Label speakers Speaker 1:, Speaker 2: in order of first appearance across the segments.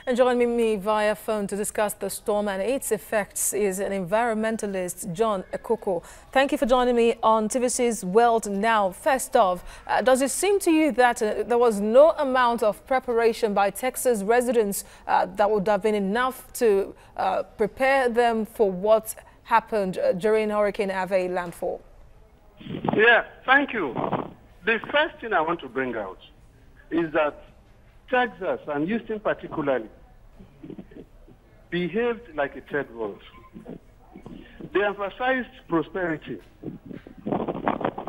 Speaker 1: And joining me via phone to discuss the storm and its effects is an environmentalist, John Ekoko. Thank you for joining me on TVC's World Now. First off, does it seem to you that there was no amount of preparation by Texas residents that would have been enough to prepare them for what happened during Hurricane Harvey landfall?
Speaker 2: Yeah, thank you. The first thing I want to bring out is that Texas, and Houston particularly, behaved like a third world. They emphasized prosperity,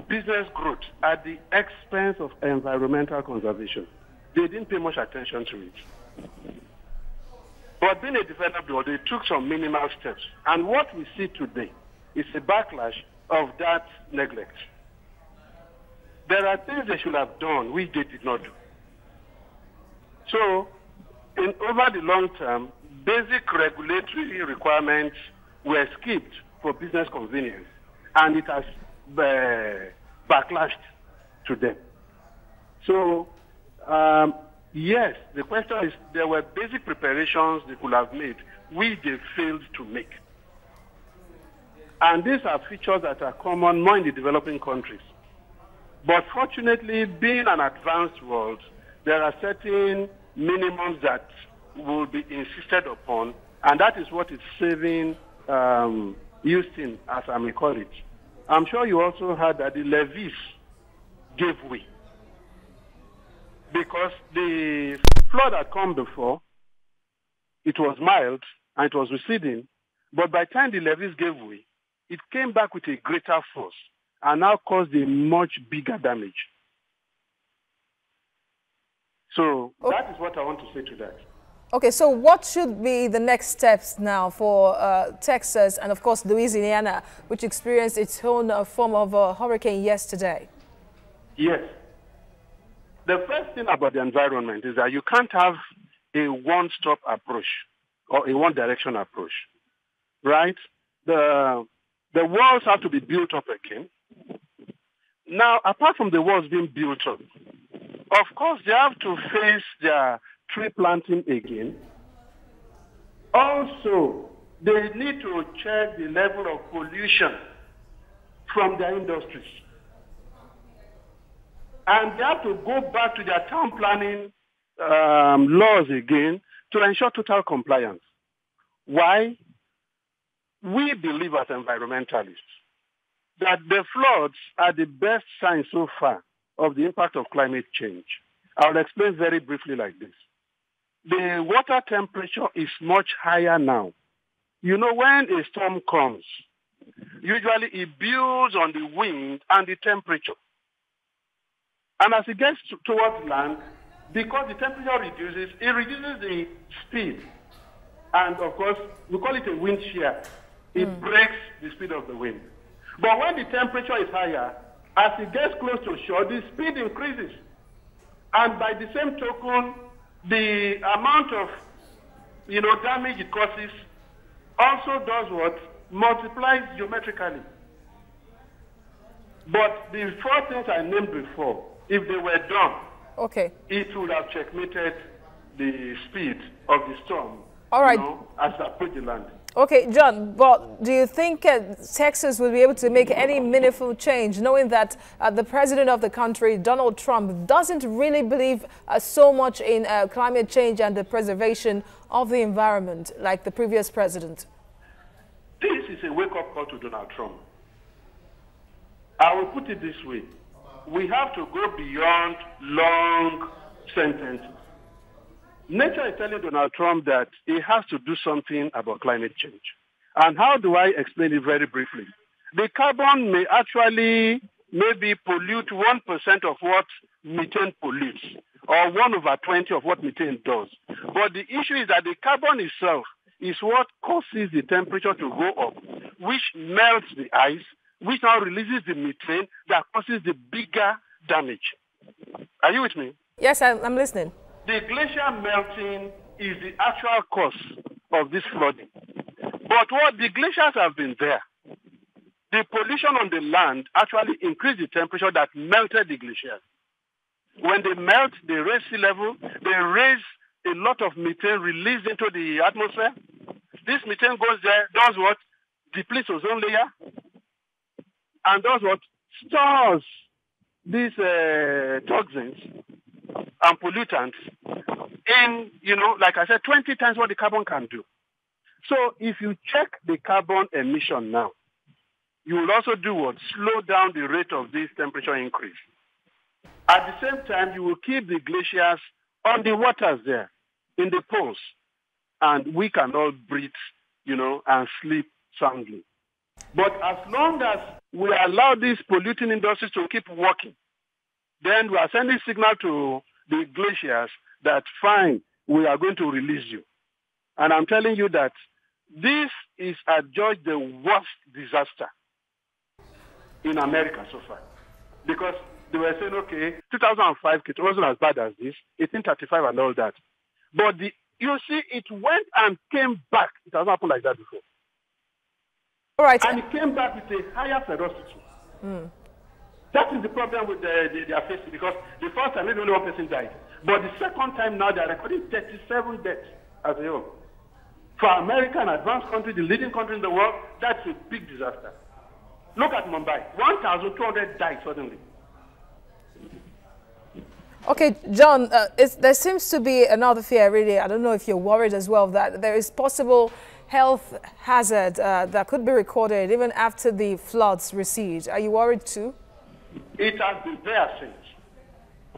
Speaker 2: business growth at the expense of environmental conservation. They didn't pay much attention to it. But being a developed world, they took some minimal steps. And what we see today is a backlash of that neglect. There are things they should have done which they did not do. So, over the long term, basic regulatory requirements were skipped for business convenience, and it has backlashed to them. So, yes, the question is there were basic preparations they could have made, which they failed to make. And these are features that are common more in the developing countries. But fortunately, being an advanced world, there are certain minimums that will be insisted upon, and that is what is saving Houston, as I may call it. I'm sure you also heard that the levees gave way, because the flood had come before, it was mild, and it was receding, but by the time the levees gave way, it came back with a greater force, and now caused a much bigger damage. So that is what I want to say to that.
Speaker 1: Okay, so what should be the next steps now for Texas and, of course, Louisiana, which experienced its own form of a hurricane yesterday?
Speaker 2: Yes. The first thing about the environment is that you can't have a one-stop approach or a one-direction approach, right? The walls have to be built up again. Now, apart from the walls being built up, of course, they have to face their tree planting again. Also, they need to check the level of pollution from their industries. And they have to go back to their town planning laws again to ensure total compliance. Why? We believe as environmentalists that the floods are the best sign so far of the impact of climate change. I'll explain very briefly like this. The water temperature is much higher now. You know, when a storm comes, usually it builds on the wind and the temperature. And as it gets towards land, because the temperature reduces, it reduces the speed. And of course, we call it a wind shear. It breaks the speed of the wind. But when the temperature is higher, as it gets close to shore, the speed increases. And by the same token, the amount of, damage it causes also does what? Multiplies geometrically. But the four things I named before, if they were done,
Speaker 1: okay,
Speaker 2: it would have checkmated the speed of the storm,
Speaker 1: all right,
Speaker 2: as it approached the land.
Speaker 1: Okay, John, but do you think Texas will be able to make any meaningful change, knowing that the president of the country, Donald Trump, doesn't really believe so much in climate change and the preservation of the environment like the previous president?
Speaker 2: This is a wake-up call to Donald Trump. I will put it this way. We have to go beyond long sentences. Nature is telling Donald Trump that he has to do something about climate change. And how do I explain it very briefly? The carbon may actually maybe pollute 1% of what methane pollutes, or 1/20 of what methane does. But the issue is that the carbon itself is what causes the temperature to go up, which melts the ice, which now releases the methane that causes the bigger damage. Are you with me?
Speaker 1: Yes, I'm listening.
Speaker 2: The glacier melting is the actual cause of this flooding. But what the glaciers have been there, the pollution on the land actually increased the temperature that melted the glaciers. When they melt, they raise sea level, they raise a lot of methane released into the atmosphere. This methane goes there, does what? Depletes ozone layer, and does what? Stores these toxins and pollutants in, like I said, 20 times what the carbon can do. So if you check the carbon emission now, you will also do what? Slow down the rate of this temperature increase. At the same time, you will keep the glaciers on the waters there, in the poles, and we can all breathe, and sleep soundly. But as long as we allow these polluting industries to keep working, then we are sending signal to the glaciers that, fine, we are going to release you. And I'm telling you that this is adjudged the worst disaster in America so far. Because they were saying, okay, 2005, it wasn't as bad as this, 1835 and all that. But you see, it went and came back. It hasn't happened like that before.
Speaker 1: All right.
Speaker 2: And it came back with a higher ferocity. That is the problem with they are facing, because the first time maybe only one person died. But the second time now they are recording 37 deaths as a whole. For America, an advanced country, the leading country in the world, that's a big disaster. Look at Mumbai. 1,200 died suddenly.
Speaker 1: Okay, John, there seems to be another fear, really. I don't know if you're worried as well, that there is possible health hazard that could be recorded even after the floods recede. Are you worried too?
Speaker 2: It has been there since.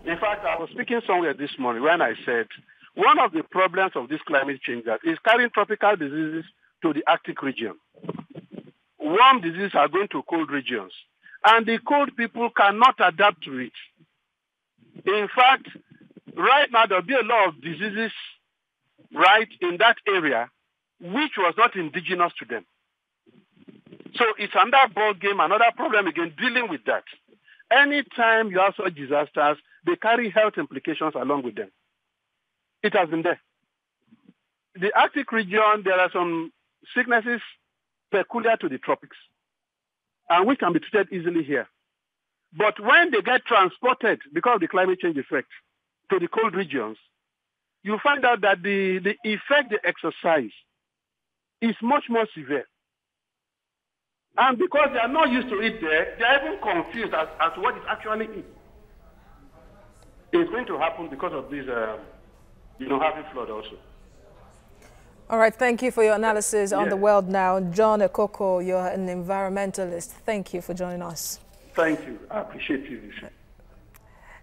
Speaker 2: In fact, I was speaking somewhere this morning when I said one of the problems of this climate change is carrying tropical diseases to the Arctic region. Warm diseases are going to cold regions, and the cold people cannot adapt to it. In fact, right now there'll be a lot of diseases right in that area which was not indigenous to them. So it's another ball game, another problem again, dealing with that. Anytime you have such disasters, they carry health implications along with them. It has been there. The Arctic region, there are some sicknesses peculiar to the tropics, and which can be treated easily here. But when they get transported, because of the climate change effect, to the cold regions, you find out that the effect they exercise is much more severe. And because they are not used to it there, they are even confused as to what it actually is. It's going to happen because of this, heavy flood also.
Speaker 1: All right, thank you for your analysis on The World Now. John Ekoko, you're an environmentalist. Thank you for joining us.
Speaker 2: Thank you. I appreciate you.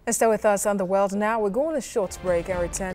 Speaker 1: And stay with us on The World Now. We're going on a short break and return.